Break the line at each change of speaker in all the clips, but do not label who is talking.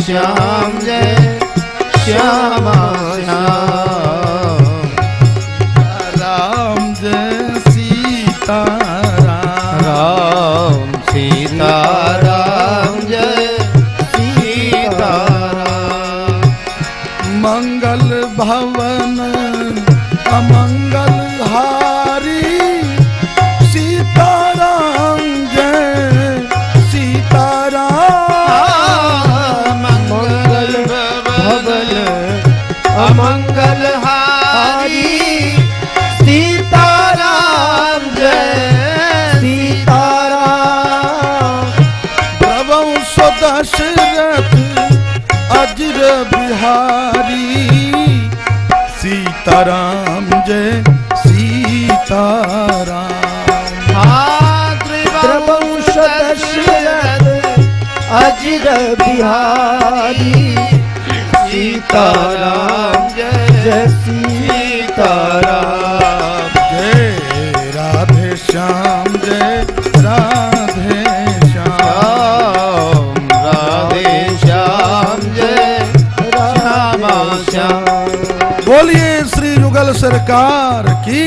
श्याम जय श्यामा श्याम
राम जय सीता
राम सीता राम जय सीता राम
मंगल भवन अमंगल हारी सीताराम जय सीताराम
मंगल भवन अमंगल हारी सीताराम जय सीताराम
प्रभु दशरथ अजर बिहारी सीताराम जय सीताराम
प्रभु दशरथ अजर बिहारी सीताराम जय सीताराम
जय राधे श्याम जय राधे श्याम
राधे श्याम जय श्यामा श्याम
बोलिए श्री युगल सरकार की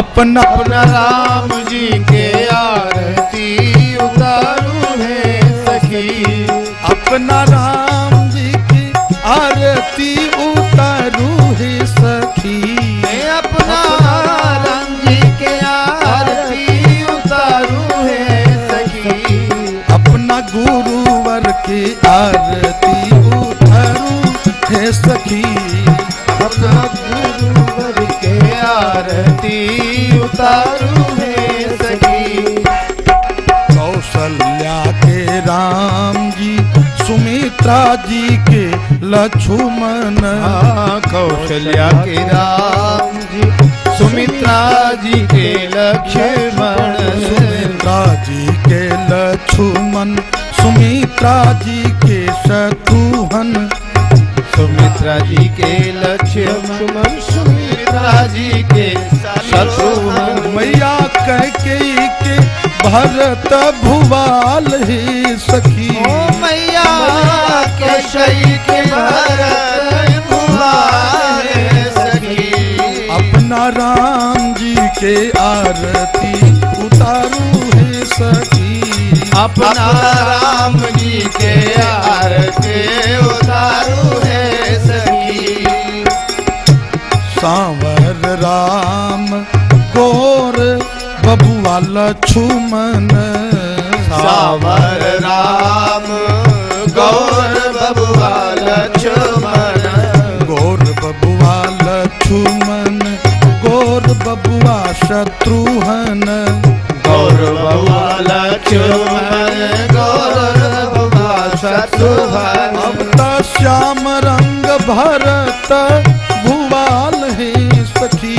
अपना
अपना राम जी के आरती उतारू है सखी
अपना राम जी की आरती उतारू है सखी
अपना राम जी के आरती उतारू है सखी
अपना गुरुवर की आरती उतारू है सखी
अपना गुरुवर के आरती उतारू है सखी
कौशल्या के राम जी सुमित्रा जी के लक्ष्मण
कौशल्या के राम जी सुमित्रा जी के लक्ष्मण
सुमित्रा जी के लक्ष्मण सुमित्रा जी के शत्रुघ्न
सुमित्रा जी के लक्ष्मण सुमित्रा जी के शत्रुघ्न
मैया कैकेयी के भरत भुवाल ही सखी
ओ मैया कैकेयी के भरत भुवाल सखी
अपना राम जी के आरती उतारू है सखी
अपना राम जी के आरती उतारू है सखी
सांवर राम गोर बबुआ लक्ष्मण
सांवर राम गौर बबुआ लक्ष्मण
गोर बबुआ लक्ष्मण गोर बबुआ शत्रुघ्न
गौर बबुआ लक्ष्मण गौर बबुआ शत्रुघ्न
अब तो श्याम रंग भरत भुवाल है सखी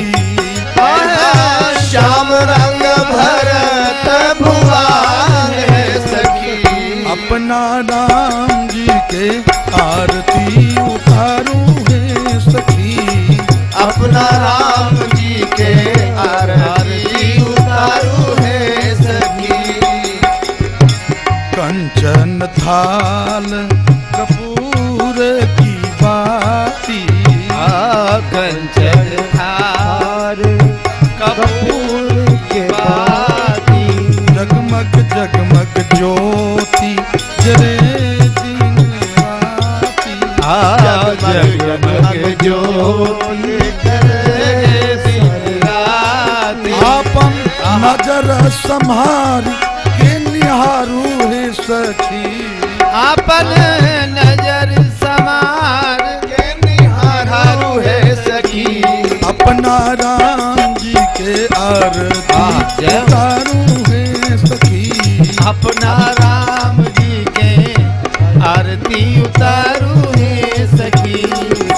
श्याम रंग भरत भुवाल है सखी
अपना राम जी के आरती उतारू है सखी
अपना राम जी के आरती उतारू है सखी
कंचन थाल कपूर की बाती
कंचन थार कपूर के बाती
जगमग जगमग ज्योति जरे दिन राती
जगमग ज्योति जरे दिन राती
आपन नजर संहार के निहारू है सखी
आपन नजर
अपना राम जी के आरती
जय।
उतारूं है सखी।
अपना राम जी के आरती उतारू है सखी।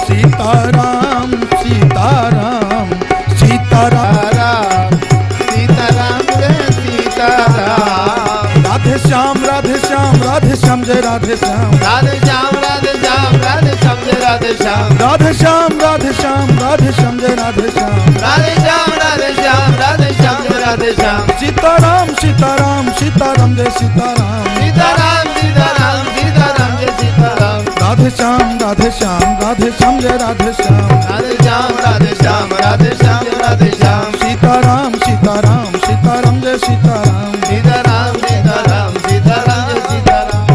सीताराम सीताराम सीताराम
सीताराम रे सीताराम।
राधे श्याम राधे श्याम राधे श्याम जय राधे श्याम।
राधे श्याम राधे श्याम राधे श्याम जय राधे श्याम।
राधे श्याम राधे श्याम राधे श्याम जय राधे श्याम।
राधे श्याम राधे श्याम राधे श्याम जय राधे श्याम।
सीताराम सीताराम सीताराम जय सीताराम।
सीताराम सीताराम सीताराम जय सीताराम।
राधे श्याम राधे श्याम राधे श्याम जय राधे श्याम।
राधे श्याम राधे श्याम राधे श्याम जय राधे श्याम।
सीताराम सीताराम सीताराम जय सीताराम।
सीताराम सीताराम सीताराम जय सीताराम।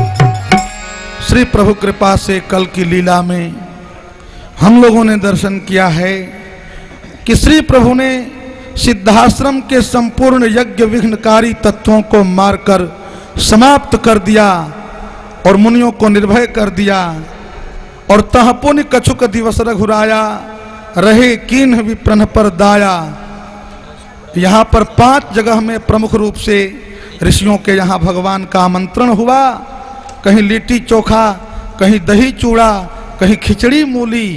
श्री प्रभु कृपा से कल की लीला में हम लोगों ने दर्शन किया है कि श्री प्रभु ने सिद्धाश्रम के संपूर्ण यज्ञ विघ्नकारी तत्वों को मारकर समाप्त कर दिया और मुनियों को निर्भय कर दिया। और तह पुण्य कछुक दिवस रघुराया रहे कीन्ह विप्रन पर दाया। यहाँ पर 5 जगह में प्रमुख रूप से ऋषियों के यहाँ भगवान का आमंत्रण हुआ। कहीं लिट्टी चोखा, कहीं दही चूड़ा, कहीं खिचड़ी मूली,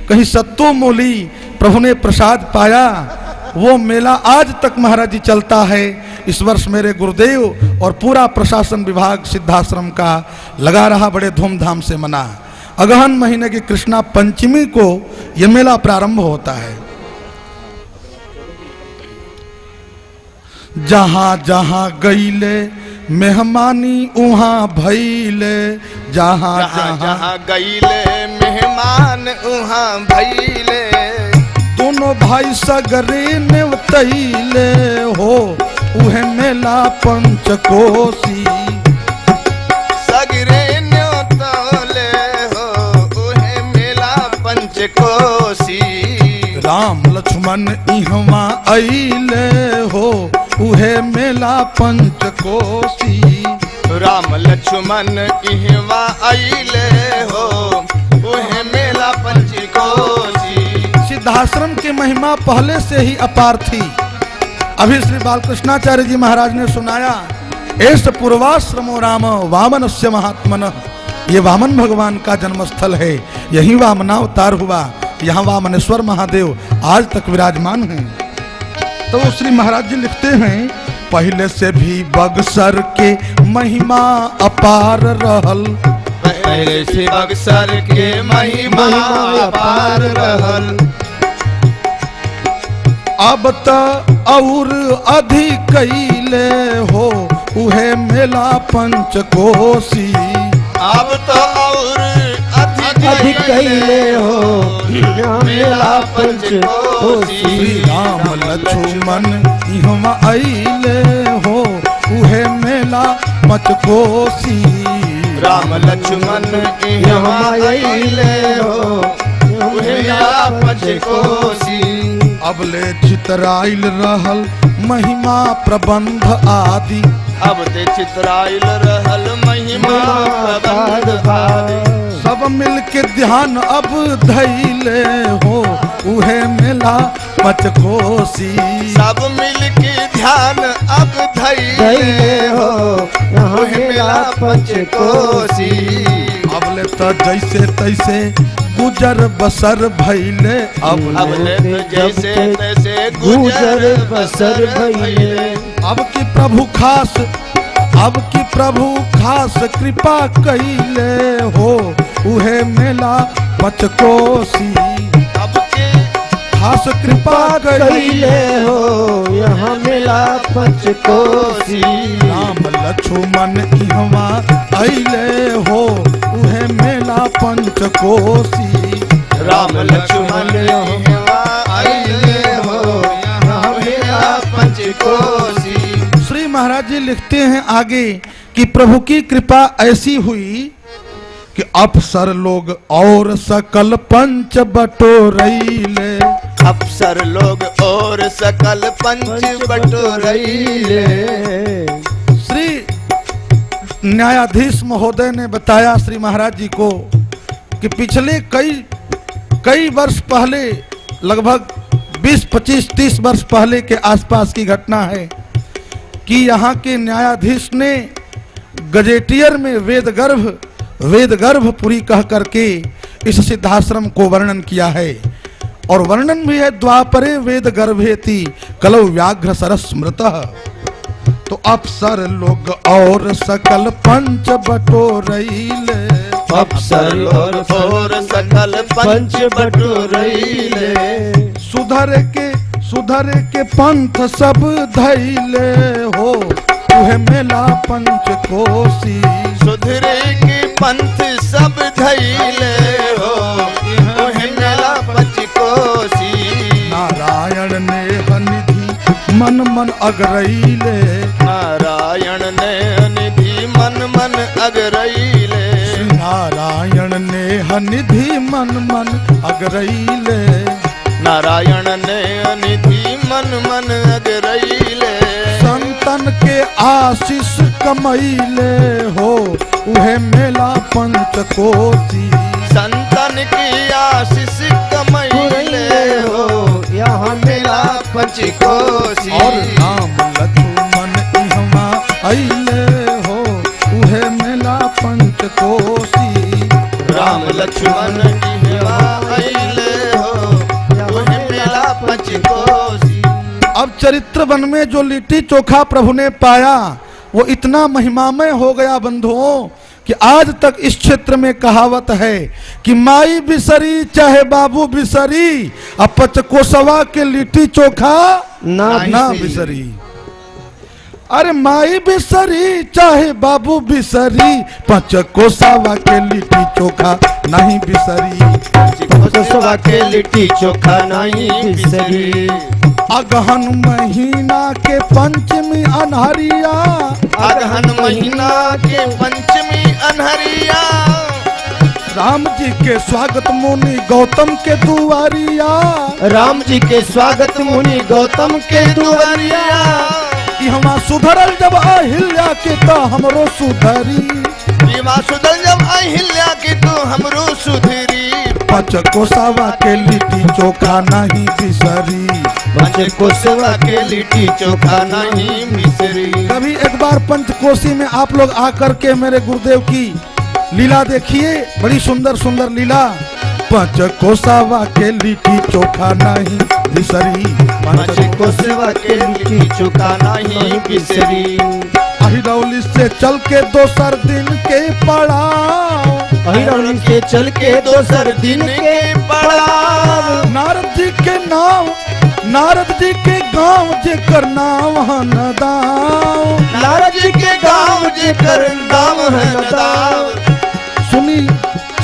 कहीं सत्तू मूली प्रभु ने प्रसाद पाया। वो मेला आज तक महाराज जी चलता है। इस वर्ष मेरे गुरुदेव और पूरा प्रशासन विभाग सिद्धाश्रम का लगा रहा, बड़े धूमधाम से मना। अगहन महीने की कृष्णा पंचमी को यह मेला प्रारंभ होता है। जहां जहां गईले मेहमानी उहाँ भइले। जहां
जहाँ गईले मेहमान उहाँ भइले।
दोनों भाई सगरे नेवतैले हो उहे मेला पंचकोसी।
सगरे न्योतले हो उहे मेला पंचकोसी।
राम लक्ष्मण इहवा अइले हो उहे मेला पंचकोसी।
राम लक्ष्मण इहवा अइले हो उहे मेला पंचकोसी।
सिद्धाश्रम की महिमा पहले से ही अपार थी। अभी श्री बालकृष्णाचार्य जी महाराज ने सुनाया, एस पूर्वाश्रमो राम वामनस्य महात्मन। ये वामन भगवान का जन्मस्थल है, यही वामनावतार हुआ। यहाँ वामनेश्वर महादेव आज तक विराजमान हैं। तो श्री महाराज जी लिखते हैं, पहले से भी बक्सर के महिमा अपार रहल।
पहले से बक्सर के महिमा अपार रहल।
अब त और अधिक कैले हो उहे मेला पंचकोसी।
अब तो और
अधिक कैले हो
मेला पंचकोसी।
श्री राम लक्ष्मण इहवा अइले हो उहे मेला पंचकोसी।
राम लक्ष्मण इहवा अइले हो उहे मेला पंचकोसी।
अबले चितराइल रहल महिमा प्रबंध आदि।
अब ते चितराइल रहल महिमा प्रबंध आदि।
सब मिल के ध्यान अब धैले हो उहे मेला पंचकोसी।
सब मिल के ध्यान अब धैले हो उहे मेला पंचकोसी।
अबले त जैसे तैसे गुजर बसर भैले।
अबले तो जैसे तैसे गुजर बसर भइले।
अब की प्रभु खास कृपा कैले हो उहे मेला पंचकोसी।
अब के
खास कृपा कैले
हो यहाँ मेला पंचकोसी।
राम लक्ष्मण इहवा अइले हो उहे मेला पंचकोसी।
राम लक्ष्मण इहवा अइले हो यहाँ मेला पंचकोसी।
श्री महाराज जी लिखते हैं आगे कि प्रभु की कृपा ऐसी हुई कि अफसर लोग और सकल पंच बटोरैले।
अफसर लोग और सकल पंच बटोरैले।
श्री न्यायाधीश महोदय ने बताया श्री महाराज जी को कि पिछले कई वर्ष पहले लगभग 20, 25, 30 वर्ष पहले के आसपास की घटना है कि यहाँ के न्यायाधीश ने गजेटियर में वेदगर्भपुरी कह करके इस सिद्धाश्रम को वर्णन किया है। और वर्णन भी है द्वापरे वेद गर्भेति कलौ व्याघ्र सरस स्मृतः। तो अप्सर लोग और सकल पंच बटोरैले,
अप्सर और सकल पंच बटोरैले,
सुधर के पंथ सब धैले हो, तुहे मेला पंच कोसी।
सुधरे के पंथ सब धैले हो, तुहे मेला पंच कोसी।
नारायण ने निधि मन मन अगरैले,
नारायण ने निधि मन मन अगरैले,
नारायण ने निधि मन मन अगरैले,
नारायण ने निधि मन मन अगरैले।
संतन के आशीष कमैले हो, उहे मेला पंच कोसी।
संतन की आशीष कमैले हो, यहाँ मेला पंच कोसी।
और राम लक्ष्मण इहवा अइले हो, उहे मेला पंच कोसी।
राम लक्ष्मण इहवा अइले हो, उहे मेला पंच कोसी।
अब चरित्र वन में जो लिट्टी चोखा प्रभु ने पाया वो इतना महिमामय हो गया बंधुओं कि आज तक इस क्षेत्र में कहावत है कि माई बिसरी चाहे बाबू बिसरी, अब पचकोसवा के लिट्टी चोखा ना बिसरी। अरे माई बिसरी चाहे बाबू बिसरी, पचकोसवा के लिट्टी चोखा नहीं बिसरी,
पचकोसवा के लिट्टी चोखा नहीं बिसरी।
अगहन महीना के पंचमी अनहरिया,
अगहन महीना के पंचमी अनहरिया,
राम जी के स्वागत मुनि गौतम के दुआरिया,
राम जी के स्वागत मुनि गौतम के दुआरिया।
इहवा सुधरल जब अहिल्या के तो हमरो सुधरी,
इहवा सुधरल जब अहिल्या के तो हमरो सुधरी।
पचकोसवा के लिट्टी चोखा नहीं बिसरी,
पंचकोसवा के लिट्टी चोखा नहीं बिसरी।
कभी एक बार पंचकोसी में आप लोग आकर के मेरे गुरुदेव की लीला देखिए, बड़ी सुंदर सुंदर लीला। पंचकोसवा के लिट्टी चोखा नहीं बिसरी,
पंचकोसवा के लिट्टी चोखा नहीं बिसरी।
अहिरौली से चल के दोसर दिन के पड़ाव,
अहिरौली से चल के दोसर दिन के पड़ाव।
नारद जी के नाम, नारद जी के गांव जेकर नाम हनदाव,
नारद जी के गांव जेकर नाम हनदाव।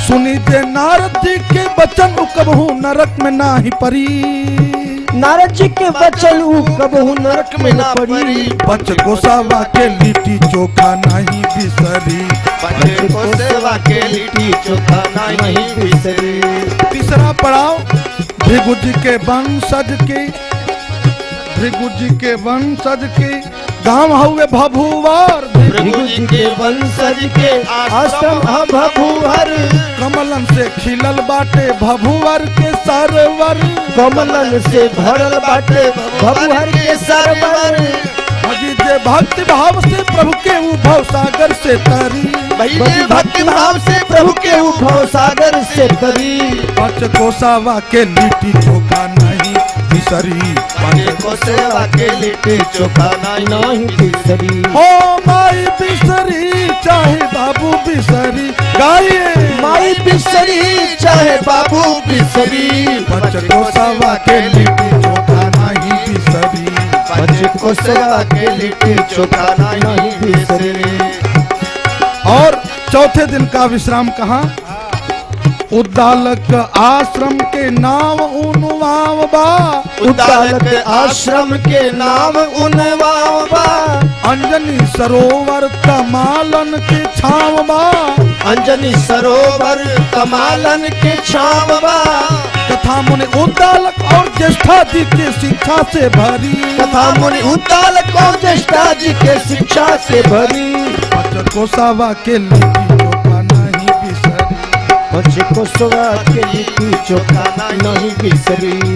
सुनी जे नारद जी के बचन कबहू नरक में नाही परी,
नारद जी के बचन कबहू नरक में ना पड़ी।
पंचकोसवा के लिट्टी चोखा नहीं बिसरी,
पंचकोसवा के लिट्टी चोखा नहीं बिसरी।
तीसरा पड़ाव भृगु जी के वंशज के, भृगु जी के वंशज के गांव हुए भभुवर,
भृगु जी के वंशज के आश्रम भभुवर।
कमलन से खिलल बाटे भभुवर के सरवर,
कमलन से भरल बाटे भभुवर के सरवर।
भजी जे भक्ति भाव से प्रभु के उभव सागर से तरी,
भक्ति भाव से प्रभु के उभव सागर से तरी।
पंचकोसवा के लिट्टी चोखा नहीं बिसरी,
पंचकोसवा के लिट्टी चोखा नहीं बिसरी।
ओ माई बिसरी चाहे बाबू बिसरी, गाइए
माई बिसरी चाहे बाबू बिसरी।
पंचकोसवा के लिट्टी चोखा नहीं बिसरी,
पंचकोसवा के लिट्टी चोखा नहीं बिसरी।
और चौथे दिन का विश्राम कहाँ? उद्दालक आश्रम के नाम उनवाव बा,
उद्दालक आश्रम के नाम उनवाव बा।
अंजनी सरोवर कमालन के छाव बा,
अंजनी सरोवर कमालन के छाव बा।
कथा मुनि उद्दालक और ज्येष्ठा जी के शिक्षा से भरी,
कथा मुनि उद्दालक और ज्येष्ठा जी के शिक्षा से भरी।
पंचकोसवा के लिट्टी चोखा नहीं बिसरी,
पंचकोसवा के लिट्टी चोखा नहीं बिसरी।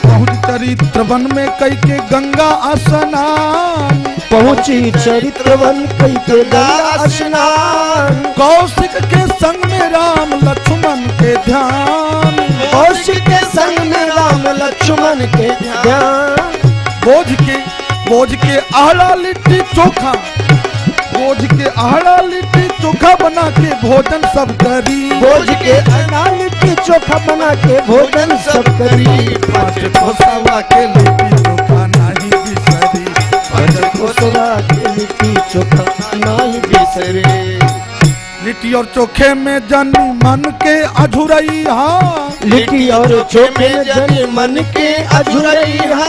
पहुँच चरित्र वन में कई के गंगा स्नान।
पहुंची चरित्र वन कई के गंगा स्नान।
कौशिक के संग में राम लक्ष्मण के ध्यान।
कौशिक के संग में राम लक्ष्मण के ध्यान।
बोझ के आहड़ा लिट्टी चोखा, बोझ के आहड़ा लिट्टी चोखा बना के भोजन सब करी।
बोझ के आहड़ा लिट्टी चोखा बना के भोजन सब करी।
पाँच कोसवा के लिट्टी चोखा नहीं बिसरी।
पाँच कोसवा के लिट्टी चोखा नहीं बिसरे।
लिट्टी और चोखे में जानी मन के अझुरैया।
लिट्टी और चोखे में जानी मन के अझुरैया।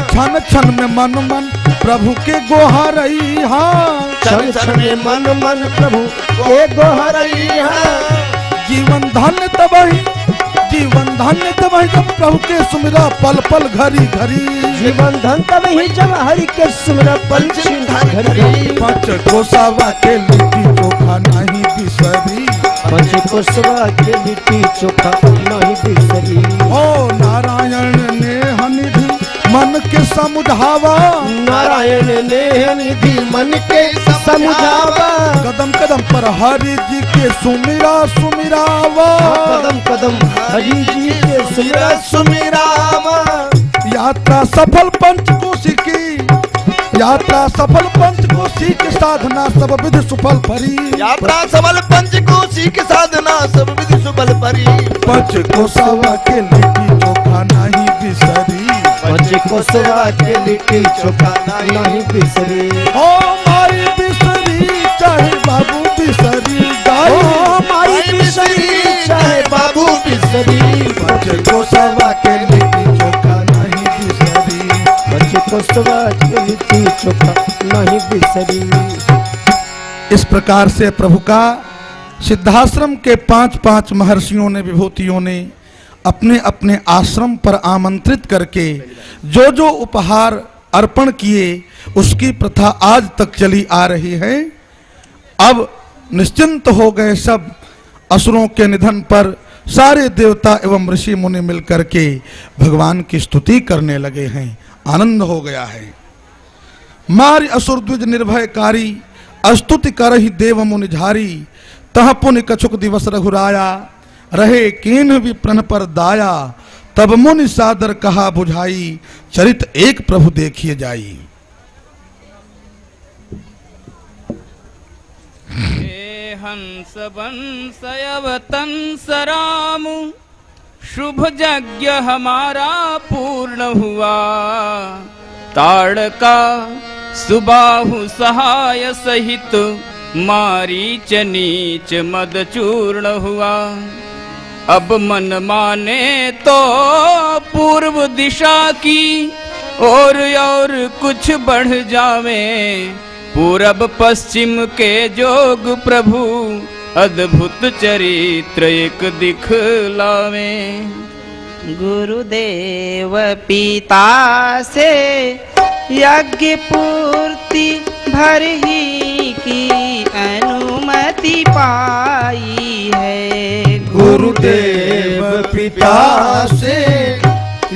छन छन में मन प्रभु के गोहरैया।
छन छन में मन प्रभु के गोहरैया।
जीवन धन्य तबही, जीवन धन्य तबही जब प्रभु के सुमिरा पल पल घड़ी घड़ी।
जीवन धन तबही जब हरि के सुमिरा पल पल घड़ी।
पाँच कोसवा के लिट्टी चोखा नहीं बिसरी।
पाँच कोसवा के लिट्टी चोखा नहीं बिसरी।
ओ नारायण ने निधि मन के समुझावा।
नारायण ने निधि मन के समुझावा।
कदम कदम पर हरि जी के सुमिरावा।
कदम कदम हरि जी के सुमिरावा।
यात्रा सफल पंचकोशी की, यात्रा सफल पंचकोशी की साधना सब विधि सुफल भरी।
यात्रा सफल पंचकोशी की साधना सब विधि सुफल भरी।
पंच कोसवा के लिट्टी चोखा नहीं बिसरी।
पंच कोसवा के लिट्टी चोखा नहीं बिसरी।
ओ माई बिसरी चाहे बाबू बिसरी। गाई
माई बिसरी चाहे बाबू बिसरी।
पंच कोसवा के लिट्टी चोखा नहीं बिसरी।
पंच कोसवा के लिट्टी चोखा नहीं बिसरी।
इस प्रकार से प्रभु का सिद्धाश्रम के 5 महर्षियों ने, विभूतियों ने अपने अपने आश्रम पर आमंत्रित करके जो जो उपहार अर्पण किए उसकी प्रथा आज तक चली आ रही है। अब निश्चिंत हो गए सब। असुरों के निधन पर सारे देवता एवं ऋषि मुनि मिलकर के भगवान की स्तुति करने लगे हैं। आनंद हो गया है। मारि असुर द्विज निर्भयकारी, अस्तुति करहि देव मुनि झारी। तह पुनि कछुक दिवस रघुराया, रहे कीन्ह विप्रन पर दाया। तब मुनि सादर कहा बुझाई, चरित एक प्रभु देखिए जाई।
हे हंस बंस अवतंस राम, शुभ यज्ञ हमारा पूर्ण हुआ। ताड़का सुबाहु सहाय सहित, मारीच नीच मद चूर्ण हुआ। अब मन माने तो पूर्व दिशा की, और कुछ बढ़ जावे। पूरब पश्चिम के जोग प्रभु, अद्भुत चरित्र एक दिखलावे। गुरुदेव पिता से यज्ञ पूर्ति भर ही की अनुमति पाई है।
गुरुदेव पिता से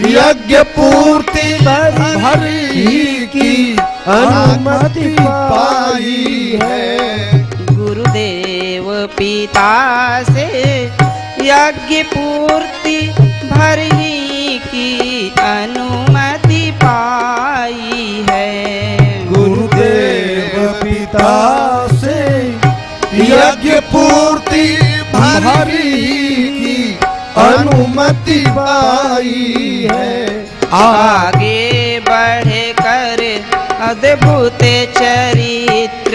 यज्ञ पूर्ति भर ही की अनुमति पाई है।
गुरुदेव पिता से यज्ञ पूर्ति भर ही की अनुमति पाई है।
गुरुदेव पिता से यज्ञ पूर्ति भर ही की अनुमति पाई है।
आगे बढ़ कर अद्भुत चरित्र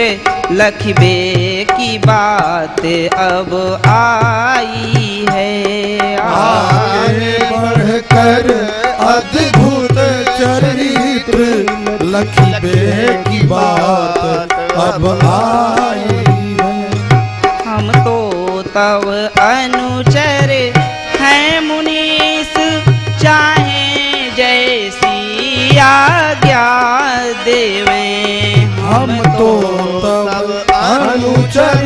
लखबे की बात अब आई है।
आगे बढ़कर अद्भुत चरित्र लखबे की बात अब आई है।
हम तो तव अनुचर हैं मुनीस, चाहे जैसी आज्ञा देवें।
हम तो तब अनुचर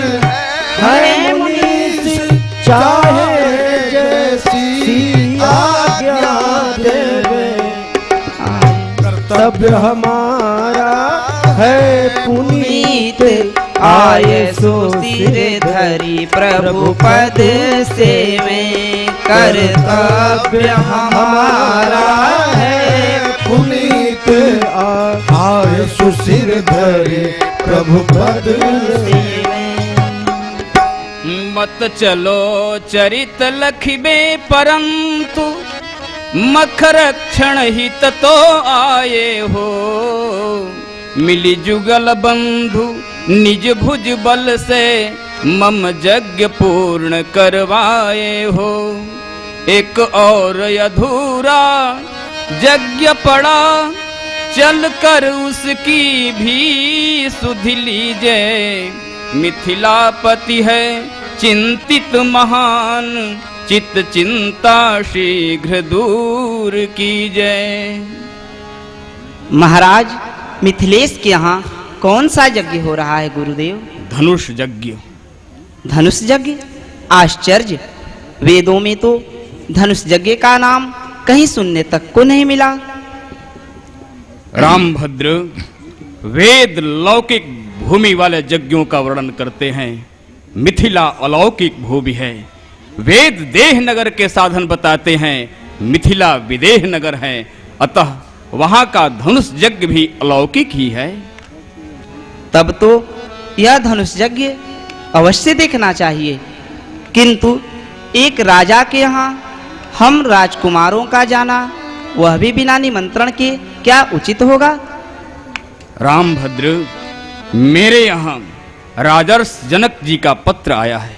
हैं मुनीस, चाहे जैसी आज्ञा देवे।
कर्तव्य हमारा है पुनीत,
आए सो सिर धरी प्रभु पद सेवे, कर्तव्य हमारा है
पुनीत,
आय सुसिर धरे प्रभु पद
सेवे। मत चलो चरित लखिबे परंतु, मखरक्षण हित तो आए हो, मिली जुगल बंधु निज भुज बल से, मम यज्ञ पूर्ण करवाए हो। एक और अधूरा यज्ञ पड़ा, चल कर उसकी भी सुधि लीजिए, मिथिलापति है चिंतित महान, चित्त चिंता शीघ्र दूर कीजिए। महाराज, मिथिलेश के यहाँ कौन सा यज्ञ हो रहा है गुरुदेव?
धनुष यज्ञ।
धनुष यज्ञ? आश्चर्य! वेदों में तो धनुष यज्ञ का नाम कहीं सुनने तक को नहीं मिला।
रामभद्र, वेद लौकिक भूमि वाले यज्ञों का वर्णन करते हैं, मिथिला अलौकिक भूमि है। वेद देह नगर के साधन बताते हैं, मिथिला विदेह नगर है, अतः वहां का धनुष यज्ञ भी अलौकिक ही है।
तब तो यह धनुष यज्ञ अवश्य देखना चाहिए, किंतु एक राजा के यहाँ हम राजकुमारों का जाना, वह भी बिना निमंत्रण के, क्या उचित होगा?
रामभद्र, मेरे यहाँ राजर्ष जनक जी का पत्र आया है,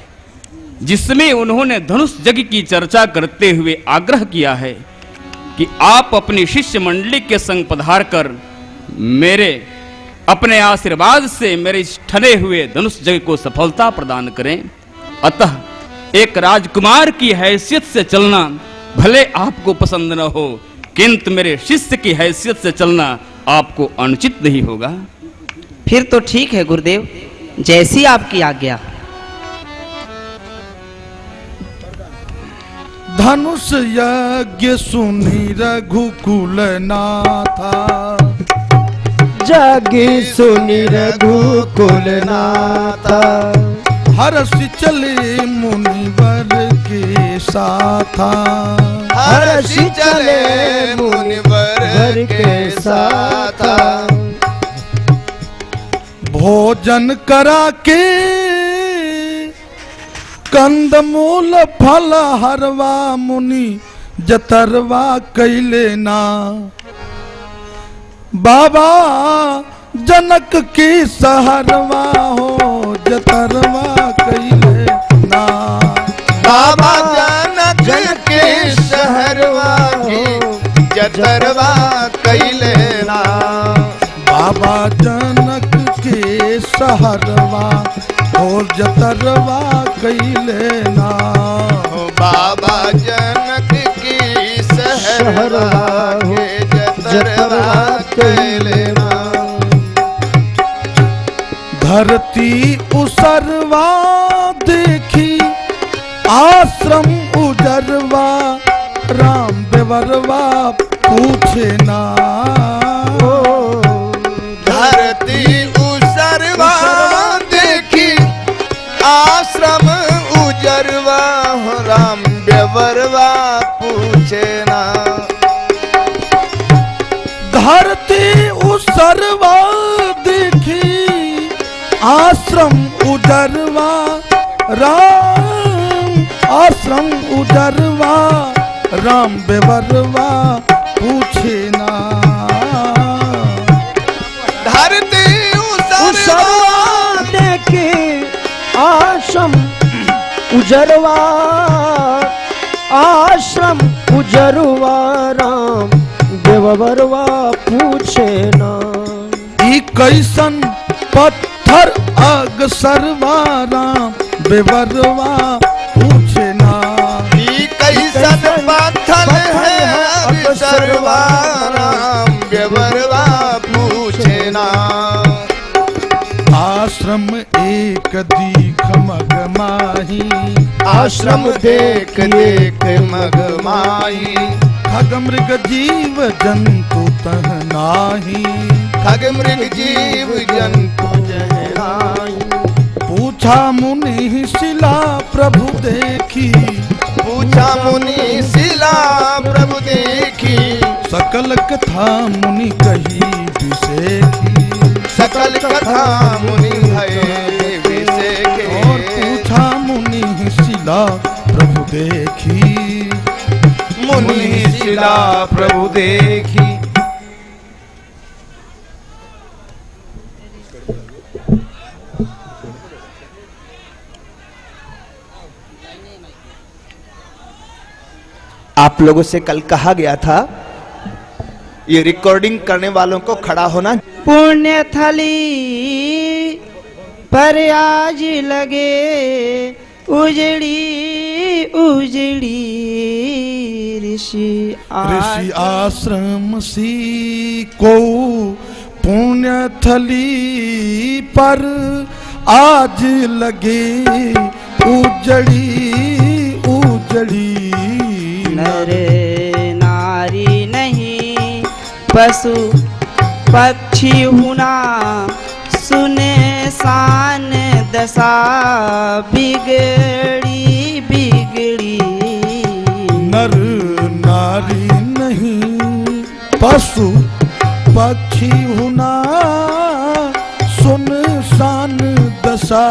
जिसमें उन्होंने धनुष यज्ञ की चर्चा करते हुए आग्रह किया है कि आप अपनी शिष्य मंडली के संग पधार कर मेरे अपने आशीर्वाद से मेरे इस ठने हुए धनुष यज्ञ को सफलता प्रदान करें। अतः एक राजकुमार की हैसियत से चलना भले आपको पसंद न हो, किंतु मेरे शिष्य की हैसियत से चलना आपको अनुचित नहीं होगा।
फिर तो ठीक है गुरुदेव, जैसी आपकी आज्ञा।
धनुष यज्ञ सुनी रघुकुल नाथा,
जागे सुनि रघुकुल नाथा,
हर्षि चले मुनिवर के साथा,
हर्षि चले मुनिवर के साथा,
भोजन करा के कंदमूल फल हरवा, मुनि जतरवा कैले ना, बाबा जनक की सहरवा हो, जतरवा कैले ना,
बाबा जनक के शहरवा की जतरवा कैले ना,
बाबा जनक के सहरवा और जतरवा कैले ना,
बाबा जनक की शहरवा के जतरवा कैले ना,
धरती उसरवा देखी आश्रम उजरवा, राम बेवरवा पूछे ना,
धरती उसरवा देखी आश्रम उजरवा, राम बेवरवा पूछे ना,
धरती उसरवा देखी आश्रम उजरवा, राम आश्रम उजरवा, राम बेवरवा पूछे ना,
धरती उसरवा
देखे आश्रम उजरवा, आश्रम उजरवा, राम देवरवा पूछे ना,
ई कैसन पत्थर अगसरवा, राम बेवरवा पूछे ना,
ई कैसन पत्थर है अगसरवा, राम बेवरवा पूछे ना,
आश्रम एक दीख मगमाही,
आश्रम देख देख मगमाई,
खग मृग जीव जंतु तहन नाही।
खग मृग जीव जंतु जह नाई।
पूछा मुनि शिला प्रभु देखी,
पूछा मुनि शिला प्रभु देखी।
सकल कथा मुनि कही विसेखी।
सकल कथा मुनि भये विसेखे।
और पूछा मुनि शिला प्रभु देखी।
मुनि शिला प्रभु देखी।
आप लोगों से कल कहा गया था ये रिकॉर्डिंग करने वालों को खड़ा होना।
पुण्य थली पर आज लगे उजड़ी उजड़ी ऋषि
ऋषि आश्रम सी को पुण्य थली पर आज लगे उजड़ी उजड़ी।
नर नारी नहीं पशु पक्षी हुना सुने शान दशा बिगड़ी बिगड़ी।
नर नारी नहीं पशु पक्षी हुना सुन शान दशा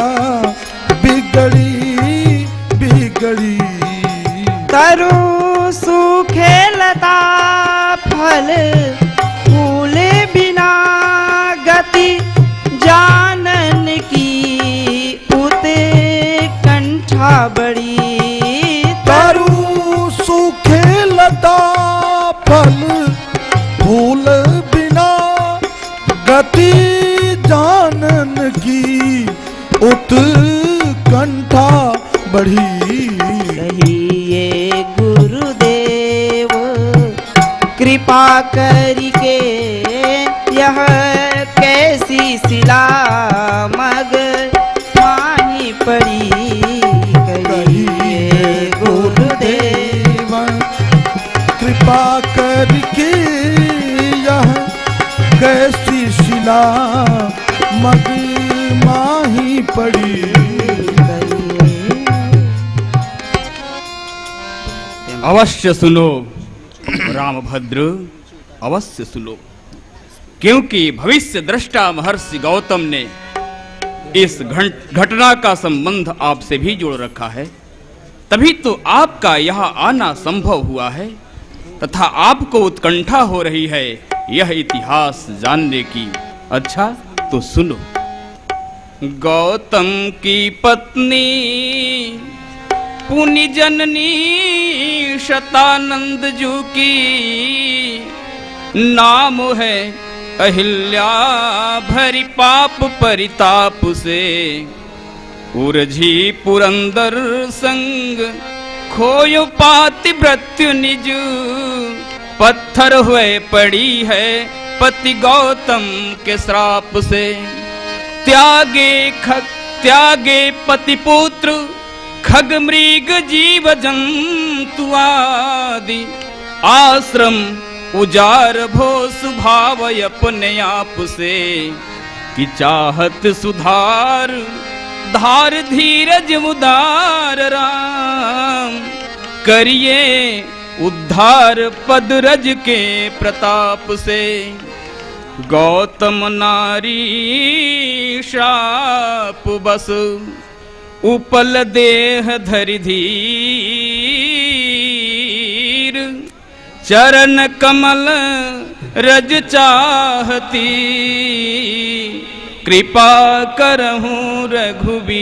बिगड़ी बिगड़ी।
तरु सूखे लता फल फूल बिना गति जानन की उते कंठा बड़ी।
तरु सूखे लता फल फूल बिना गति जानन की उत्कंठा बढ़ी।
कहिए गुरुदेव कृपा करके यह कैसी शिला मग माही पड़ी। कहिए गुरुदेव
कृपा करके यह कैसी शिला मग माही पड़ी।
अवश्य सुनो रामभद्र, अवश्य सुनो, क्योंकि भविष्य दृष्टा महर्षि गौतम ने इस घटना का संबंध आपसे भी जोड़ रखा है। तभी तो आपका यहाँ आना संभव हुआ है तथा आपको उत्कंठा हो रही है यह इतिहास जानने की। अच्छा तो सुनो। गौतम की पत्नी पुनि जननी शतानंद जू की नाम है अहिल्या। भरी पाप परिताप से उर्झी पुरंदर संग खोयो पातिव्रत्य निज। पत्थर हुए पड़ी है पति गौतम के श्राप से। त्यागे पति पुत्र खग मृग जीव जंतु आदि। आश्रम उजार भो सुभाव अपने आप से। कि चाहत सुधार धार धीरज उदार राम। करिए उद्धार पद रज के प्रताप से। गौतम नारी शाप बस उपल देह धरि धीर। चरण कमल रज चाहती। कृपा करहूँ रघुबीर।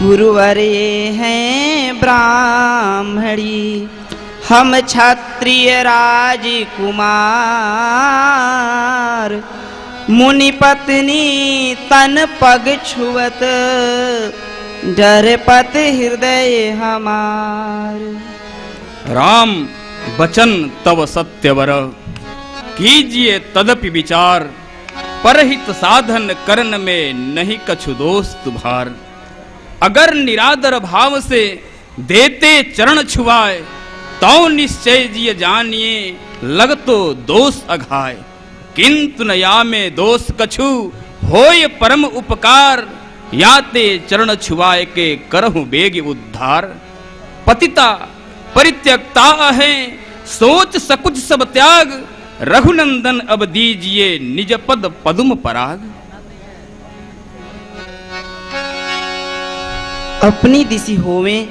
गुरुवर ये हैं ब्राह्मणी हम क्षत्रिय राजकुमार। मुनि पत्नी तन पग छुअत डर पत हृदय हमार।
राम बचन तव सत्यवर कीजिए तदपि विचार। परहित साधन करन में नहीं कछु दोष तुम्हार। अगर निरादर भाव से देते चरण छुआए तो निश्चय जिय जानिए लगतो दोष अघाय। किंतु नया में दोष कछु होय परम उपकार, याते चरण छुआए के करहु बेग उद्धार। पतिता परित्यक्ता है सोच सकुच सब त्याग, रघुनंदन अब दीजिए निज पद पदुम पराग।
अपनी दिशि होवे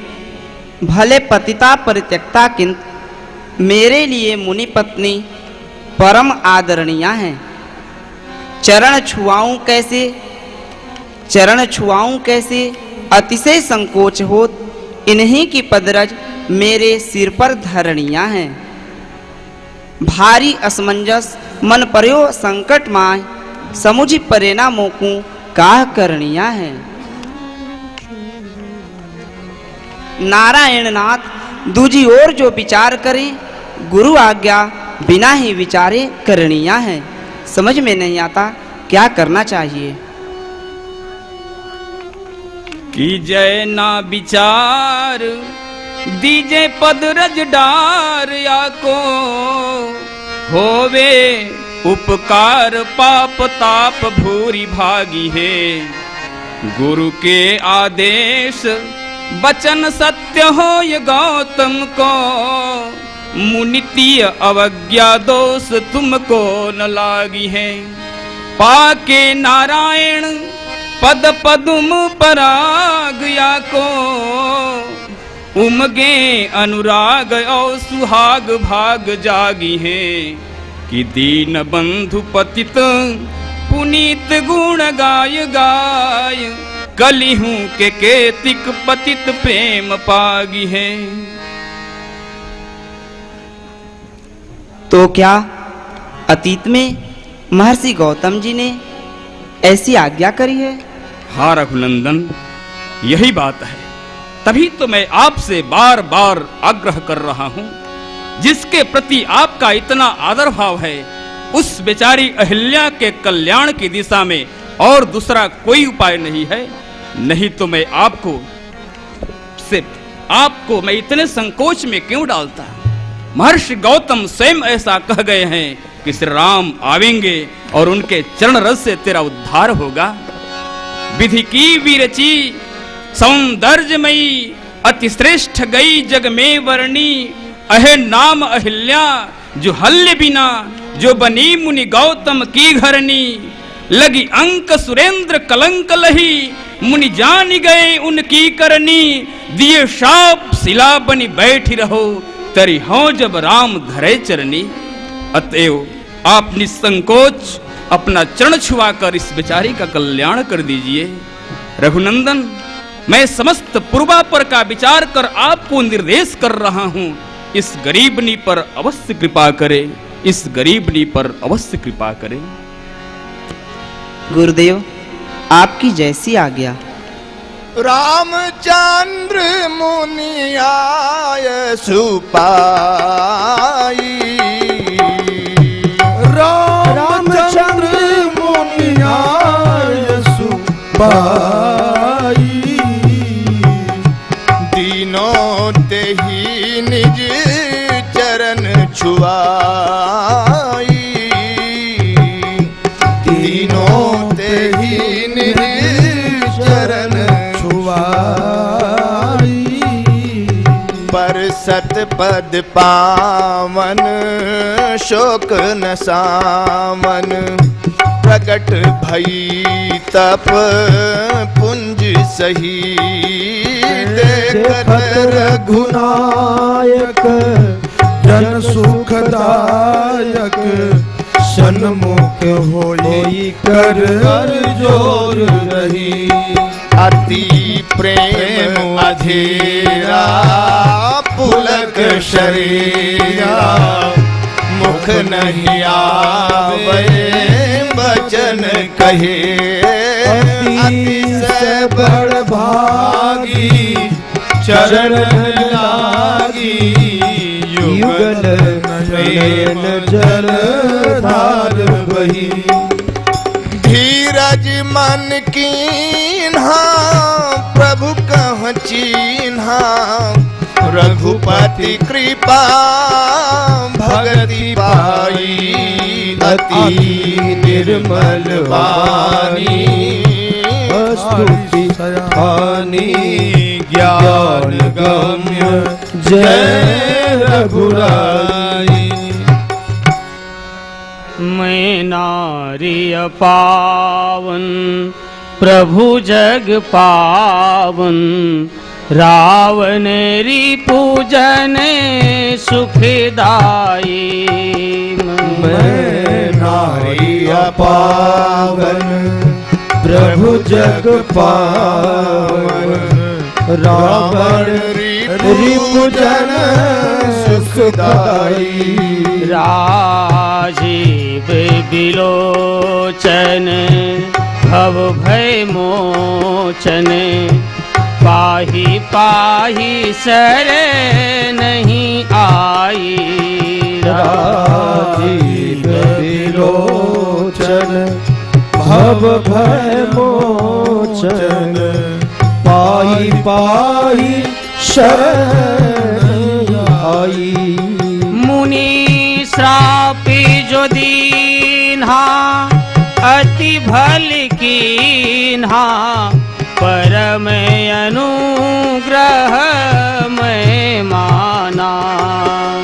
भले पतिता परित्यक्ता, किंतु मेरे लिए मुनि पत्नी परम आदरणीय है। चरण छुआऊं कैसे अतिशय संकोच हो, इन्हीं की पदरज मेरे सिर पर धरणीय है। भारी असमंजस मन पर्यो संकट माय, समुझ परेना मोकू काह करणीय है। नारायण नाथ दूजी ओर जो विचार करे, गुरु आज्ञा बिना ही विचारे करणीय है। समझ में नहीं आता क्या करना चाहिए।
कीजय ना विचार दीजे पद रज डार, या को होवे उपकार पाप ताप भूरी भागी है। गुरु के आदेश वचन सत्य हो ये गौतम को, मुनितीय अवज्ञा दोष तुमको न लागी है। पाके नारायण पद पदुम पराग, या को उमगे अनुराग और सुहाग भाग जागी है। कि दीन बंधु पतित पुनीत गुण गाय गाय, कलिहूं के केतिक पतित प्रेम पागी है।
तो क्या अतीत में महर्षि गौतम जी ने ऐसी आज्ञा करी है?
हाँ रघुनंदन, यही बात है। तभी तो मैं आपसे बार बार आग्रह कर रहा हूँ। जिसके प्रति आपका इतना आदर भाव है, उस बेचारी अहिल्या के कल्याण की दिशा में और दूसरा कोई उपाय नहीं है। नहीं तो मैं आपको मैं इतने संकोच में क्यों डालता। महर्षि गौतम स्वयं ऐसा कह गए हैं कि श्री राम आवेंगे और उनके चरण रस से तेरा उद्धार होगा। विधि की विरची सौंदर्यमयी, अति श्रेष्ठ गई जग में वर्णी। अहे नाम अहिल्या जो हल्य बिना, जो बनी मुनि गौतम की घरनी। लगी अंक सुरेंद्र कलंक लही, मुनि जान गए उनकी करनी। दिए शाप शिला बनी बैठी रहो, तरी हो जब राम धरे चरनी। अतएव आप निसंकोच अपना चरण छुआकर इस बेचारी का कल्याण कर दीजिए। रघुनंदन, मैं समस्त पूर्वापर का विचार कर आपको निर्देश कर रहा हूँ। इस गरीबनी पर अवश्य कृपा करे, इस गरीबनी पर अवश्य कृपा करे।
गुरुदेव, आपकी जैसी आज्ञा।
रामचंद्र मुनि आय सुपाई,
रामचंद्र मुनि आय सुपाई।
दीनों तेहि निज चरण छुआई, दीनों तेहि निज चरण
छुआई।
पर सतपद पावन शोक न सामन। प्रकट भई तप पुंज सही, देखत
रघुनायक जन सुखदायक। सन्मुख होई कर जोर रही।
अति प्रेम अधेरा पुलक शरीरा। मुख नहीं आवे वचन कहे, अति से बड़ भागी चरण लागी। युगल नयन जल धार बही। धीरज मन कीन्हा प्रभु कह चीन्हा। रघुपति कृपा भगति पाई अति निर्मल वाणी
स्तुति हानि ज्ञान गम्य जय रघुराई।
मैं नारी पावन प्रभु जग पावन रावण रिपुजन सुखदाई।
मैं नारी पावन प्रभु जग पावन रावण रिपुजन सुखदाई।
राजीव बिलोचन भव भय मोचन पाहि पाहि शरण नहीं आई।
राजीव बिलोचन भव भय मोचन पाहि पाहि शरण आई।
मुनि श्रापि जो दीन्हा अति भल कीन्हा परम अनुग्रह मैं माना।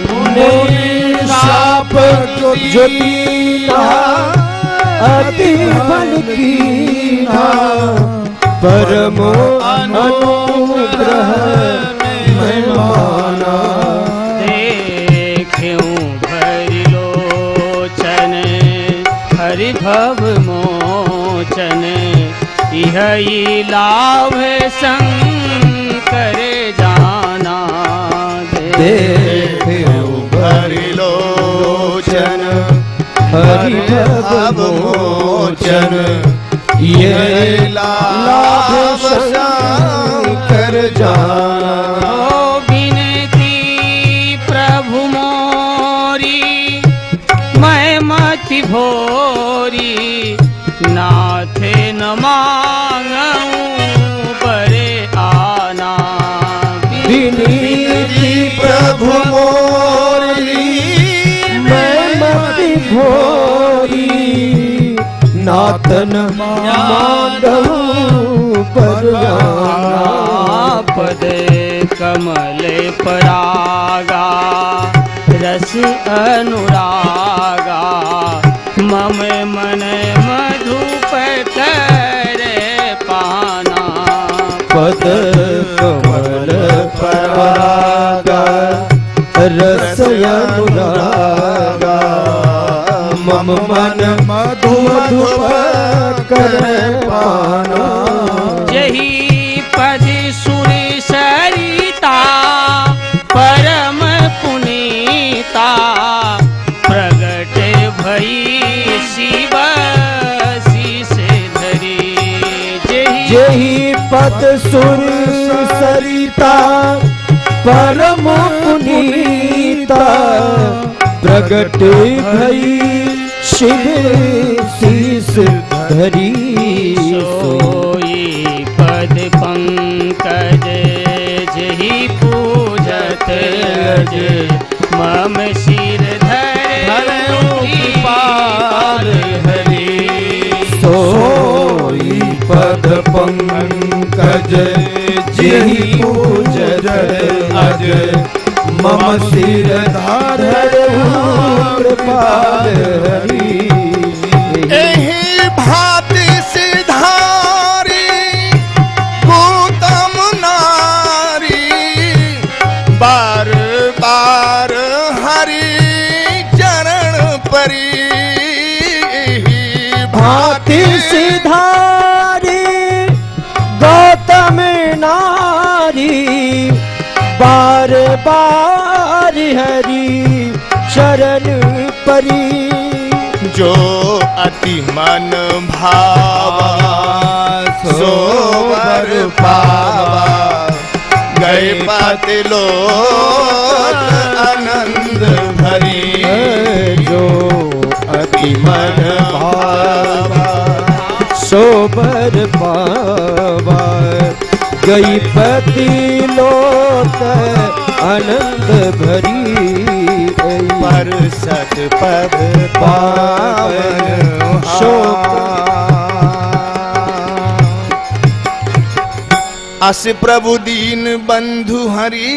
मुनि शाप जो दीन्हा अति भल कीन्हा परम अनुग्रह मैं माना।
देख्यूं भरि लोचन हरि भव मोचन यही लाभ शंकर जाना।
देख्यूं
भरि लोचन
हरि भव मोचन ये लाभ शंकर जाना।
बिनती प्रभु मोरी मैं मति भोरी नाथे न मांगूं परे आना।
विनीति प्रभु मोरी मैं मति भोरी नातन मांगूं पर आना।
पद कमल परागा रस अनुरागा मम मन मधुप करे पाना।
पद कमल परागा रस अनुरागा मम मन मधु करे पाना।
यही पद सुर सरिता परम पुनीता प्रगट भई शिव शीस धरी।
यही पद सुर सरिता परम पुनीता प्रगट भई शिव शीस धरी।
सोई पद पंकज जही पूजत अज मम सिर धरि पार हरि।
सोई पद पंकज जही पूजत अज मम सिर धरि कृपाल हरि।
एहि भांति सिधारी गौतम नारी बार बार हरि चरण परी।
भांति सिधारी गौतम नारी बार बार हरि शरण परी।
जो अति मन भावा सो वर पावा गए पाते लोक आनंद भरी।
जो अति मन भावा सोबर पावा गई पति लोक आनंद भरी
पर सतपद
पावन शोक
अस प्रभु दीन बंधु हरि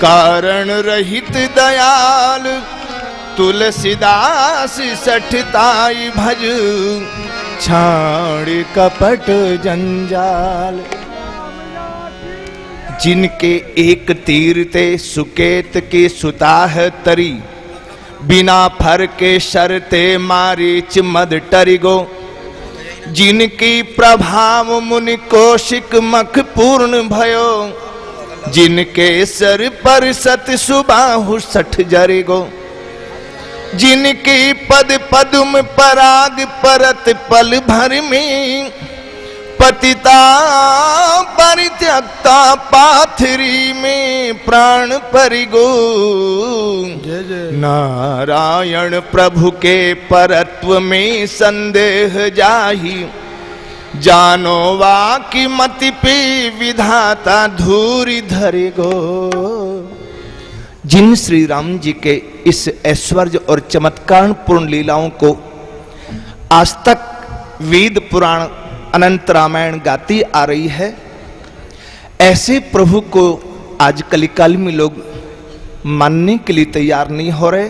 कारण रहित दयाल तुलसीदास सठताई भज
छाड़ कपट जंजाल। जिनके एक तीर ते सुकेत के सुताह तरी बिना फर के शरते मारीच मद टरिगो। जिनकी प्रभाव मुनि कौशिक मख पूर्ण भयो जिनके सर पर सत सुबाहु सठ जरिगो। जिनकी पद पदुम पराग परत पल भर में पतिता परित्यक्ता पाथरी में प्राण परिगो। नारायण प्रभु के परत्व में संदेह जाहि जानो वा की मति पे विधाता धूरी धरेगो। जिन श्री राम जी के इस ऐश्वर्य और चमत्कार पूर्ण लीलाओं को आज तक वेद पुराण अनंत रामायण गाती आ रही है, ऐसे प्रभु को आज कलिकाल में लोग मानने के लिए तैयार नहीं हो रहे।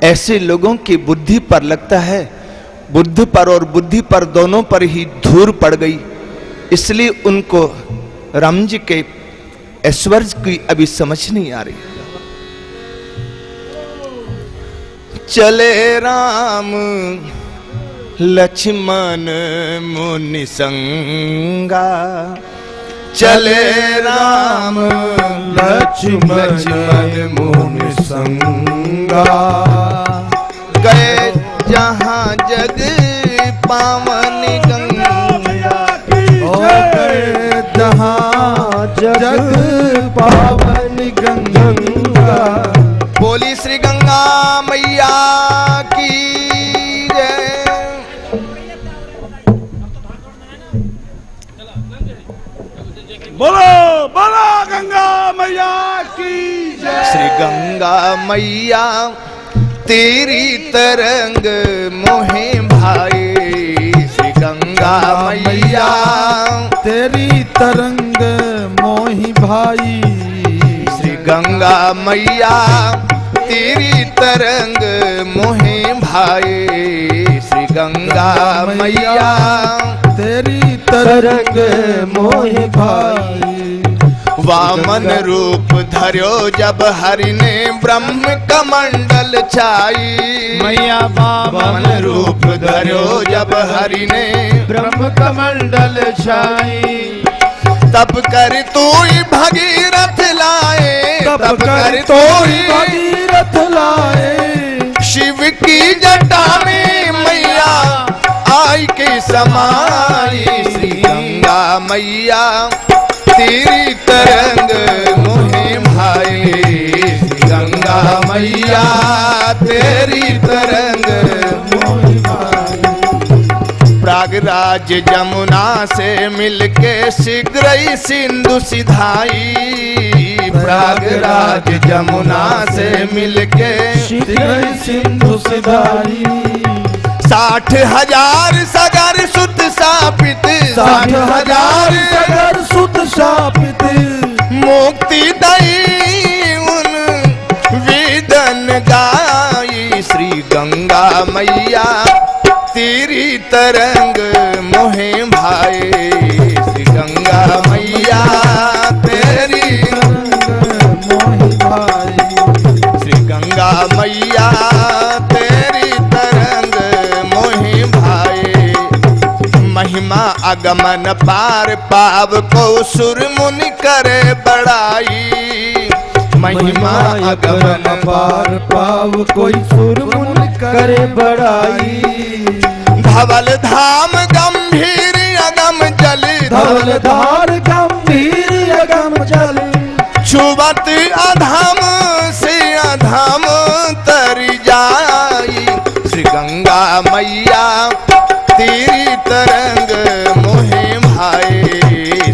ऐसे लोगों की बुद्धि पर लगता है बुद्ध पर और बुद्धि पर दोनों पर ही धूल पड़ गई, इसलिए उनको राम जी के ऐश्वर्य की अभी समझ नहीं आ रही।
चले राम लक्ष्मण मुनि संगा चले राम
लक्ष्मण मुनि संगा
गए जहाँ जग पावन गंगा
हो गए जहाँ जग पावन गंगा।
बोली श्री गंगा मैया की जय।
बोलो बोलो गंगा मैया की जय।
श्री गंगा मैया तेरी तरंग मोहे भाई। श्री गंगा मैया
तेरी तरंग मोहि भाई।
श्री गंगा मैया तेरी तरंग मोहे भाई। श्री गंगा मैया
तेरी तरंग मोहि भाई।
वामन रूप धर्यो जब हरि ने ब्रह्म कमंडल छाई।
मैया
वामन रूप धर्यो जब हरि ने
ब्रह्म कमंडल छाई।
तब कर तू भगीरथ लाए।
तब कर तो भगीरथ लाए।
शिव की जटा में मैया आई के समाई। श्री गंगा मैया तेरी तरंग मोहे भाई। श्री गंगा मैया तेरी तरंग मोहे भाई। प्रयागराज जमुना से मिलके शीघ्र ही सिंधु सिधाई। प्रयागराज जमुना से मिलके
शीघ्र सिंधु सिधाई।
60,000 सगर सुत सापित।
60,000 सगर सुत शापित।
मुक्ति दई उन वेदन गाई। श्री गंगा मैया तेरी तरंग मोहे भाई। श्री गंगा मैया तेरी
तरंग मोहि भाई।
श्री गंगा मैया तेरी तरंग मोहि भाई। महिमा अगमन पार पाव को सुर मुनि करे बड़ाई। महिमा अगमन
पार पाव कोई सुर मुनि करे बड़ाई।
धवल धाम गंभीर अगम जल।
धवल धार गंभीर अगम जल।
छुबत अधम से अधम तर जाई। श्री गंगा मैया तेरी तरंग मोहे भाई।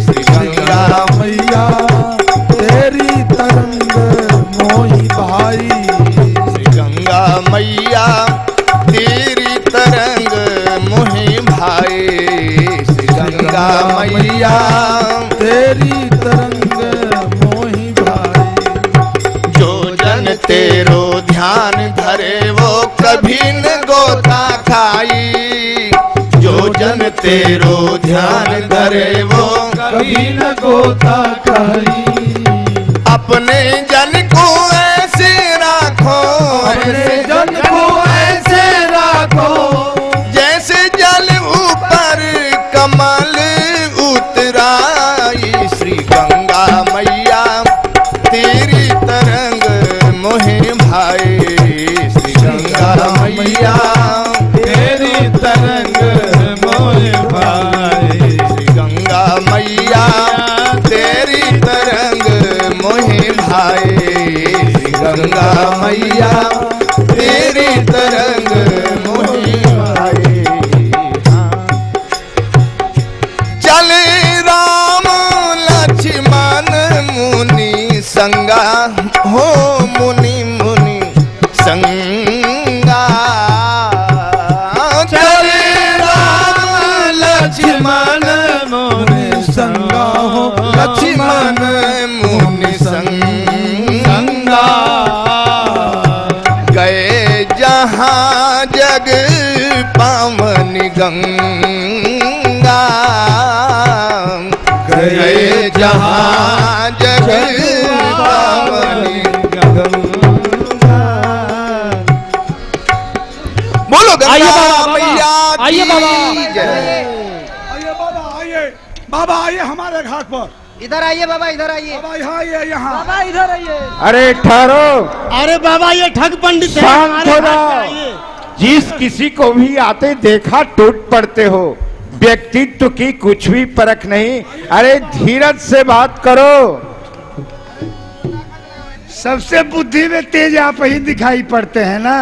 श्री गंगा
मैया तेरी तरंग
तेरो ध्यान धरे वो कभी न गोता खाई। जो जन तेरो ध्यान धरे वो
कभी न गोता खाई।
अपने जन को ऐसे राखो,
अपने जन को ऐसे राखो,
जैसे जल ऊपर कमल उतराई। श्री गंगा मैया तेरी तरंग मोहे भाई। श्री गंगा मैया
तेरी तरंग मोहे भाई।
श्री गंगा मैया तेरी तरंग मोहे भाई। श्री गंगा मैया तेरी तरंग मोहे भाई। चले राम लक्ष्मण मुनि संगा हो, मुनि मुनि संगा। चले राम लक्ष्मण
मुनि संगा हो,
लक्ष्मण मुनि संगा। गए जहाँ जग पावन गंगा। गए जहाँ जग पावन
गंगा।
बोलो गंगा
आइए बाबा,
मैया
आइए बाबा।
की जय।
आइए बाबा, आइए बाबा, आइए हमारे घाट पर।
इधर आइए बाबा, इधर आइए
बाबा यहाँ आइए, यहाँ।
बाबा, इधर आइए।
अरे ठहरो,
अरे बाबा, ये ठग पंडित है,
शांत
हमारे
हो
घर पे
जाओ।
आइए।
जिस किसी को भी आते देखा टूट पड़ते हो। व्यक्तित्व की कुछ भी परख नहीं। अरे धीरज से बात करो। सबसे बुद्धि में तेज आप ही दिखाई पड़ते हैं ना।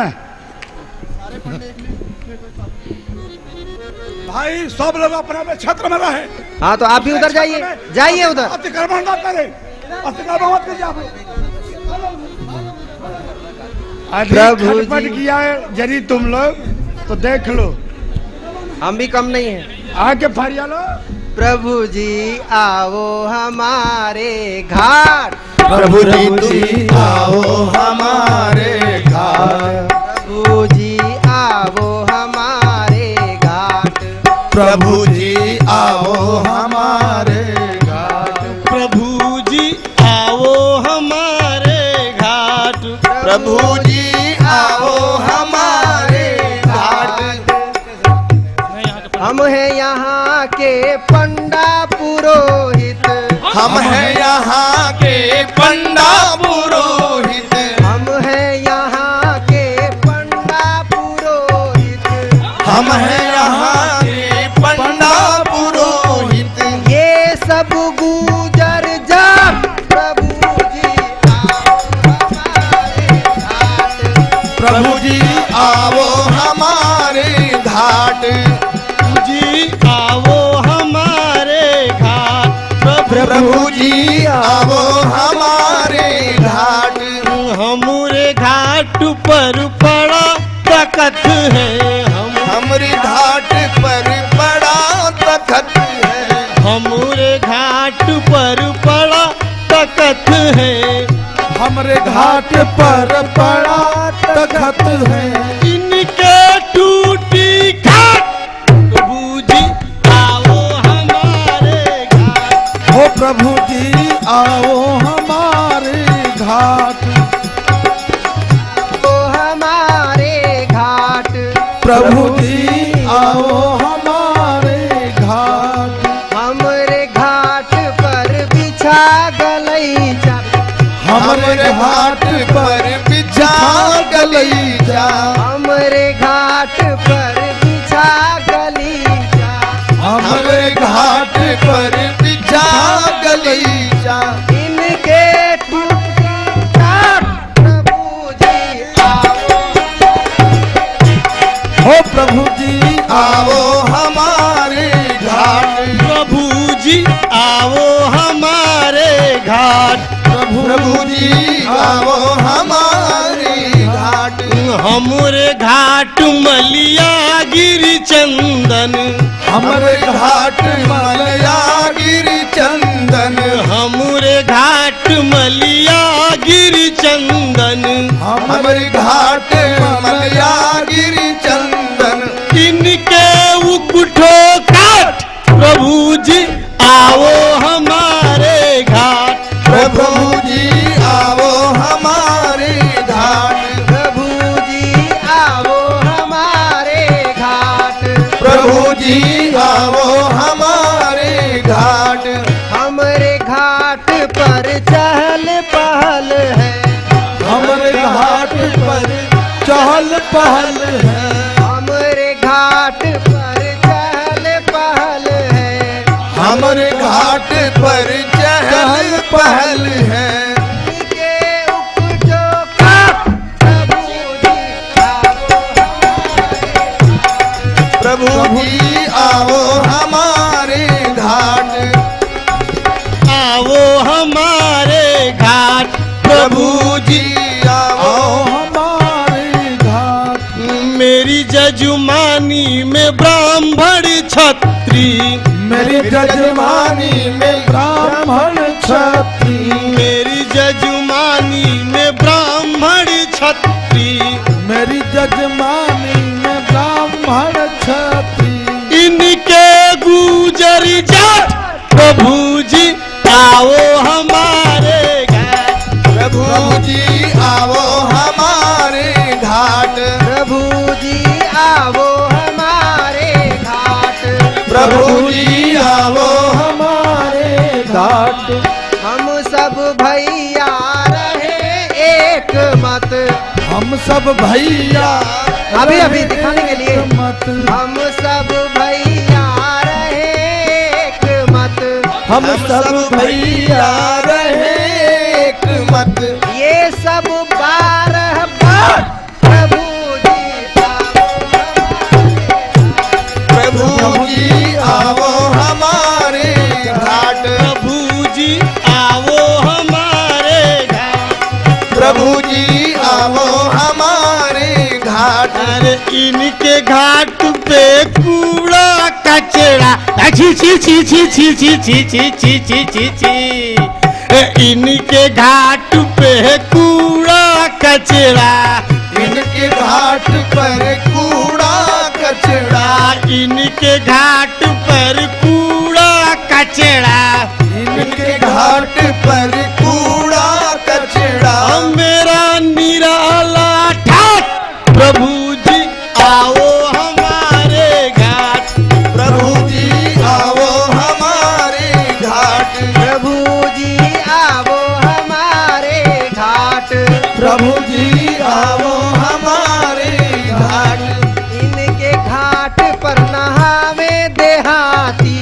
भाई सब लोग अपने अपने क्षेत्र में रहे।
हाँ तो आप भी उधर जाइए, जाइए उधर।
अतिक्रमण न करें, अतिक्रमण मत कीजिए आप।
प्रभु खटपट किया है यदि तुम लोग तो देख लो।
हम भी कम नहीं है।
आगे फरिया लो।
प्रभु जी आओ हमारे घाट।
प्रभु जी तुम आओ हमारे घाट।
प्रभु जी आओ हमारे घाट।
प्रभु जी आओ हमारे घाट।
प्रभु जी आओ हमारे घाट।
प्रभु जी आओ हमारे घाट।
हम हैं यहाँ के पंडा पुरोहित।
हम हैं यहाँ के पंडा पुरोहित।
हम हैं यहाँ के पंडा पुरोहित।
हम हैं यहाँ के पंडा पुरोहित।
ये सब गुजर जाट। प्रभु जी आओ हमारे घाट।
प्रभु जी आओ हमारे घाट।
हमरे घाट पर पड़ा तखत है।
हमरे घाट पर पड़ा तखत है।
हमरे घाट पर पड़ा तखत है।
हमरे घाट पर पड़ा तखत है।
इनके टूटी घाट। प्रभु जी आओ हमारे घाट।
हो प्रभु जी आओ हमारे घाट।
ओ हमारे घाट।
प्रभु जी आओ हमारे घाट।
हमरे घाट पर बिछा गलैचा।
हमरे घाट पर बिछा गलीचा।
हमरे घाट पर बिछा गलीचा।
हमरे घाट पर बिछा गलीचा।
इनके टूटी घाट। प्रभु जी आओ।
हो प्रभु जी
आओ हमारे घाट।
प्रभु जी आओ हमारे घाट।
प्रभु जी आओ हमारे घाट।
हमरे घाट मलिया गिरी चंदन।
हमरे घाट मलया गिरी चंदन।
हमरे घाट मलिया गिरी गिरि चंदन
हमरे घाट मलया गिरि चंदन
इनके उकुठो काट प्रभु जी आओ हमारे घाट
प्रभु जी आओ हमारे घाट
प्रभु जी आओ हमारे घाट
प्रभु जी आओ हमारे घाट
हमरे घाट पर चहल पहल है
हमारे घाट पर चहल पहल है
हमरे घाट पर चहल पहल है
हमरे घाट पर चहल पहल है
के उपजो काट प्रभु जी आओ हमारे घाट
प्रभु जी आओ हमारे घाट
आओ हमारे घाट प्रभु जी
आओ
हमारे घाट
मेरी जजुमानी में ब्राह्मण छत्री
मेरी जजमानी में ब्राह्मण छत्री
मेरी जजुमानी में ब्राह्मण छत्री
मेरी जजमानी में ब्राह्मण छत्री
इनके गुजर जाट प्रभु जी आओ हमारे घाट
प्रभु जी आओ हमारे घाट
प्रभु जी आओ हमारे घाट
प्रभु जी आओ
हमारे घाट
हम सब भैया रहे एक मत
हम सब भैया
अभी अभी दिखाने के लिए
मत
हम सब भैया रहे एक मत
हम सब भैया
रहे एक मत
ये सब 12 बार प्रभु जी
प्रभु जी आओ हमारे घाट
प्रभु जी आओ हमारे घाट
प्रभु जी आओ हमारे घाट
अरे इनके घाट पे कूड़ा कचरा छी छी छी छी छी छी छी छी छी छी छी छी इनके घाट पे कूड़ा कचरा
इनके घाट पर कूड़ा कचरा
इनके घाट पर कूड़ा कचरा
इनके घाट पर कूड़ा कचरा
मेरा निराला ठाट प्रभु जी आओ हमारे घाट
प्रभु जी आओ हमारे घाट
प्रभु जी आओ हमारे घाट
प्रभु जी आओ हमारे घाट
इनके घाट पर नहावे देहाती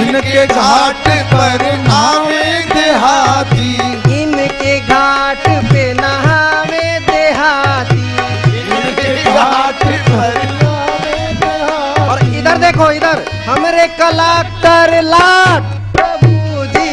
इनके घाट पर आवे देहाती
इनके घाट पे नहावे देहाती
इनके घाट पर
और इधर देखो इधर हमरे कलेक्टर लाट प्रभु जी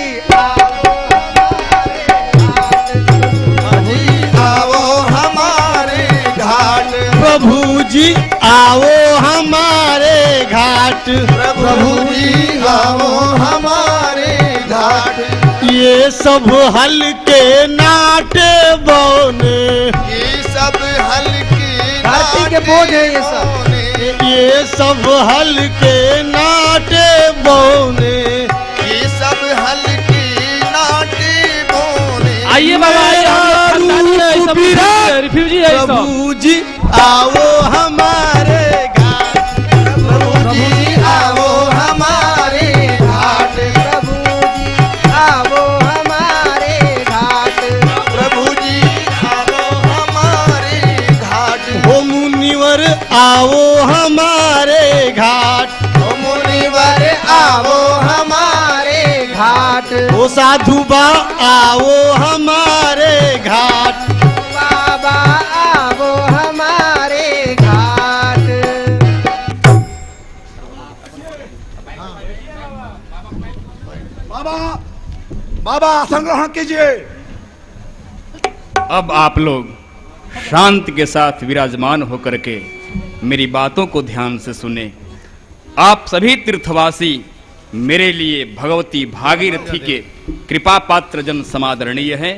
आओ हमारे घाट
प्रभु जी आओ हमारे घाट
प्रभु जी आओ हमारे घाट
ये सब हल्के नाटे बौने
ये सब हल्के
धरती के बोझ है ये सब
ये सब हल्के नाटे बौने
ये सब हल्के नाटे बोने
आइए बाबा रिफ्यूजी है सब
प्रभु जी आओ हमारे घाट
प्रभु जी आओ हमारे घाट
प्रभु जी आओ हमारे घाट
प्रभु जी आओ हमारे घाट
हो मुनिवर आओ हमारे घाट
ओ मुनिवर आओ
हमारे घाट
हो साधु बा आओ हमारे घाट
बाबा आओ हमारे घाट
बाबा बाबा आसन ग्रहण कीजिए।
अब आप लोग शांत के साथ विराजमान होकर के मेरी बातों को ध्यान से सुने। आप सभी तीर्थवासी मेरे लिए भगवती भागीरथी के कृपा पात्र जन समादरणीय हैं।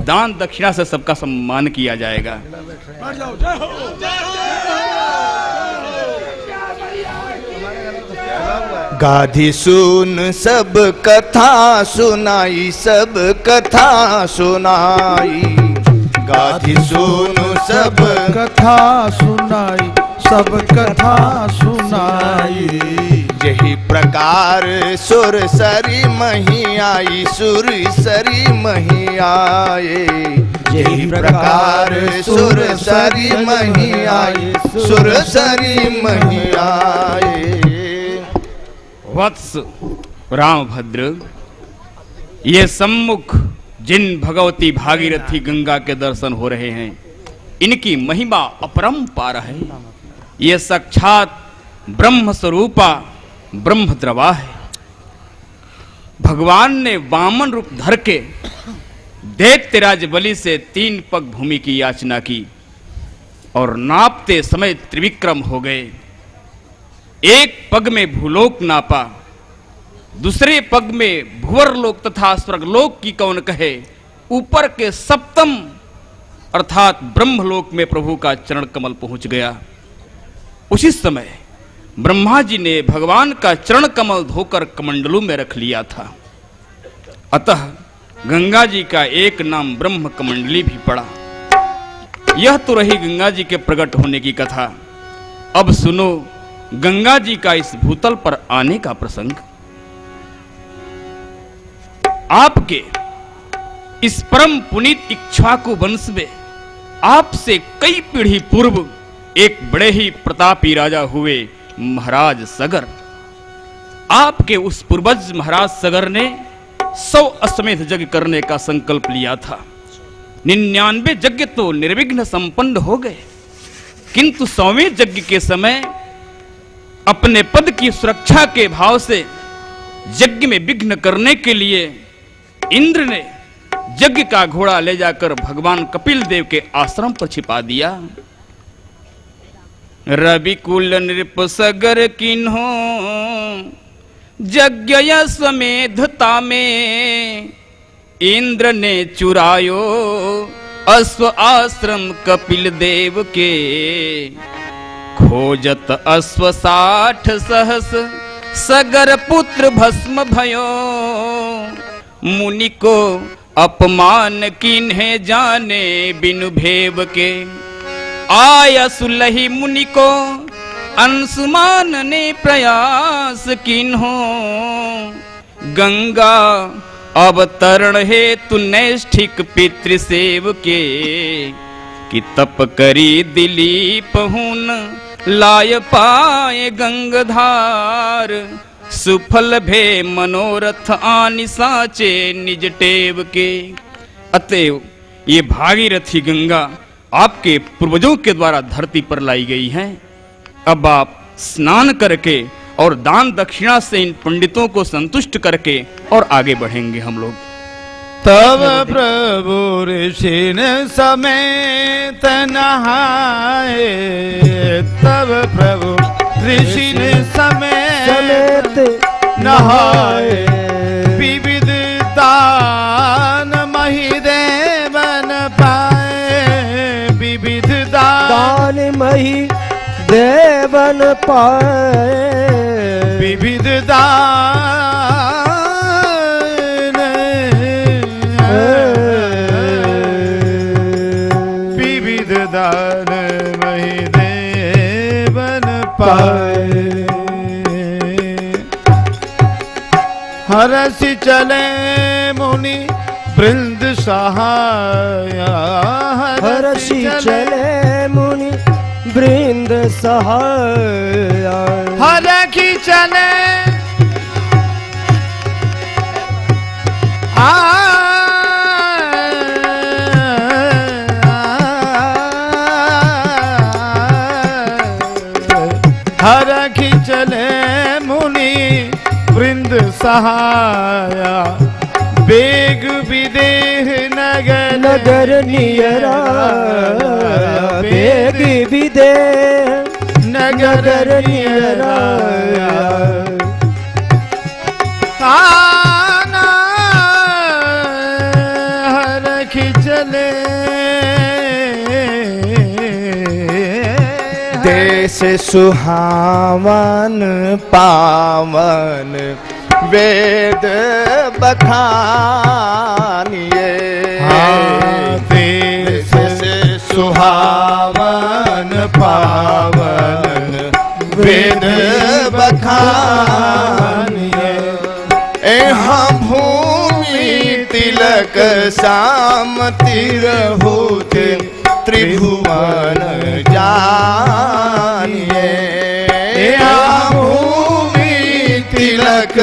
दान दक्षिणा से सबका सम्मान किया जाएगा।
गाधी सुन सब कथा सुनाई, सब कथा सुनाई। गाधी सुन सब
कथा सुनाई, सब कथा सुनाई।
यही प्रकार सुर सरी मही आई, सुर सरी मही आए। यही प्रकार सुर सरी मही आई, सुर सरी मही आए।
वत्स रामभद्र, ये सम्मुख जिन भगवती भागीरथी गंगा के दर्शन हो रहे हैं, इनकी महिमा अपरंपार है। ये साक्षात ब्रह्म स्वरूपा ब्रह्मद्रवा है। भगवान ने वामन रूप धर के दैत्यराज बलि से 3 पग भूमि की याचना की और नापते समय त्रिविक्रम हो गए। एक पग में भूलोक नापा, दूसरे पग में भुवरलोक तथा स्वर्गलोक की कौन कहे, ऊपर के सप्तम अर्थात ब्रह्मलोक में प्रभु का चरण कमल पहुंच गया। उसी समय ब्रह्मा जी ने भगवान का चरण कमल धोकर कमंडलू में रख लिया था। अतः गंगा जी का एक नाम ब्रह्म कमंडली भी पड़ा। यह तो रही गंगा जी के प्रकट होने की कथा। अब सुनो गंगा जी का इस भूतल पर आने का प्रसंग। आपके इस परम पुनीत इक्ष्वाकु वंश में आपसे कई पीढ़ी पूर्व एक बड़े ही प्रतापी राजा हुए महाराज सगर। आपके उस पूर्वज महाराज सगर ने 100 अश्वमेध यज्ञ करने का संकल्प लिया था। 99 यज्ञ तो निर्विघ्न संपन्न हो गए, किंतु 100वें यज्ञ के समय अपने पद की सुरक्षा के भाव से यज्ञ में विघ्न करने के लिए इंद्र ने यज्ञ का घोड़ा ले जाकर भगवान कपिल देव के आश्रम पर छिपा दिया। रवि कुल नृप सगर किन्हो यज्ञ अश्वमेधता में, इंद्र ने चुरायो अश्व आश्रम कपिल देव के। खोजत अश्व 60 सहस सगर पुत्र भस्म भयो, मुनि को अपमान किन्हे जाने बिनु भेव के। आया सुलही मुनि को अंशुमान ने प्रयास किन्हो, गंगा अवतरण हेतु नैष्ठिक पितृ सेव के। कि तप करी दिलीप हुन लाय पाए गंगधार, सुफल भे मनोरथ आनि साचे निज टेव के। अतएव ये भागीरथी गंगा आपके पूर्वजों के द्वारा धरती पर लाई गई है। अब आप स्नान करके और दान दक्षिणा से इन पंडितों को संतुष्ट करके और आगे बढ़ेंगे हम लोग।
तब प्रभु ऋषि ने समेत नहाए, तब प्रभु ऋषि ने समेत नहाए। विविध दान मही देवन पाए, विविध दान
मही देवन पाए।
विविध दान विविध दान मही देवन पाए। हरसि चले मुनि वृंद सहाया,
हरसि चले मुनि वृंद सहाया।
हरखि चले हरखि चले मुनि वृंद सहाया। बेग विदेह नगर
नगर नियरा, बेग विदेह नगर नियरा।
आना हरखि चले
देश सुहावन पावन वेद बखानिए।
देश सुहावन पावन
वेद बखानिए। यहाँ भूमि तिलक साम तिरहुत त्रिभुवन जानिए। यहाँ भूमि तिलक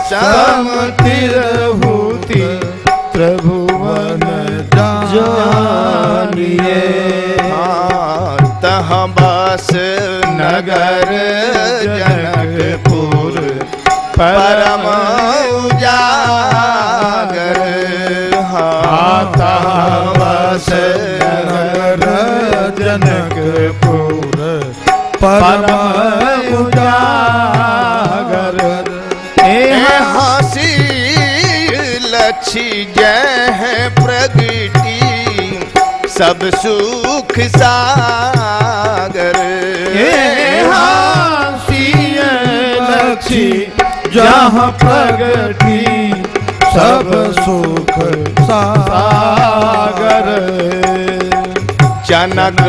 साम
तिरहुति त्रिभुवन जानिए।
तह बस नगर जनकपुर परम उजागर।
तह बस नगर जनकपुर परम उजागर।
हंसी लक्षी जय प्रगति सब सुख सागर।
लक्षी जहाँ प्रगति सब सुख सागर।
जनक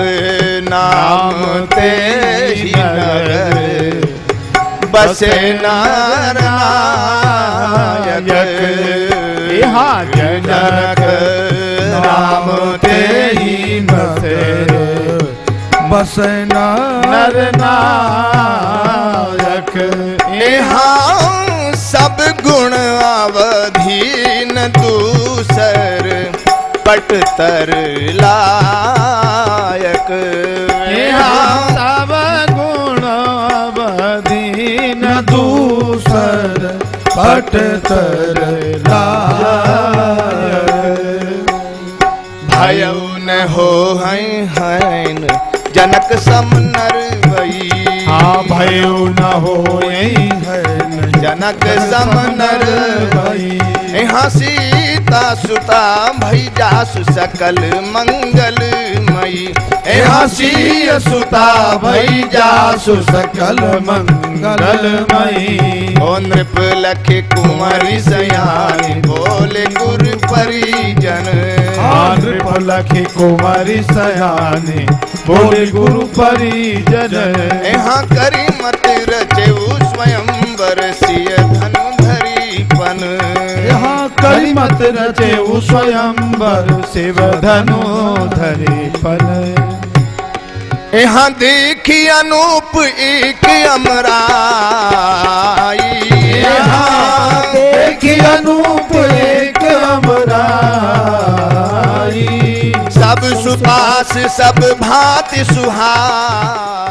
नाम ते ही नगर बसे नर नायक। जनक नाम ते ही नगर
बसे
नर नायक।
यहाँ सब गुण अवधीन दूसर पटतर लायक।
यहाँ सब गुण अवधीन दूसर पटतर लायक।
भयउ न हो हैं जनक सम नर वही।
हाँ भयो न हो
जनक सम नर
भई।
यहाँ सीता सुता भई जासु सकल मंगलमयी। यहाँ सीय सुता भई जासु
सकल मंगलमयी।
ओ नृप लख कुमारी सयानी बोले गुरु परिजन।
नृप लखी कुमारी सयानी बोले गुरु परिजन।
यहाँ करी मत रचेऊ स्वयंवर सिय धनुधरी पन।
यहाँ करी मत रचेऊ स्वयंवर शिव धनुधरी पन।
यहाँ देखी अनूप एक अमराई।
यहाँ देखी अनूप एक अमराई।
सब सुपास सब भांति सुहाई।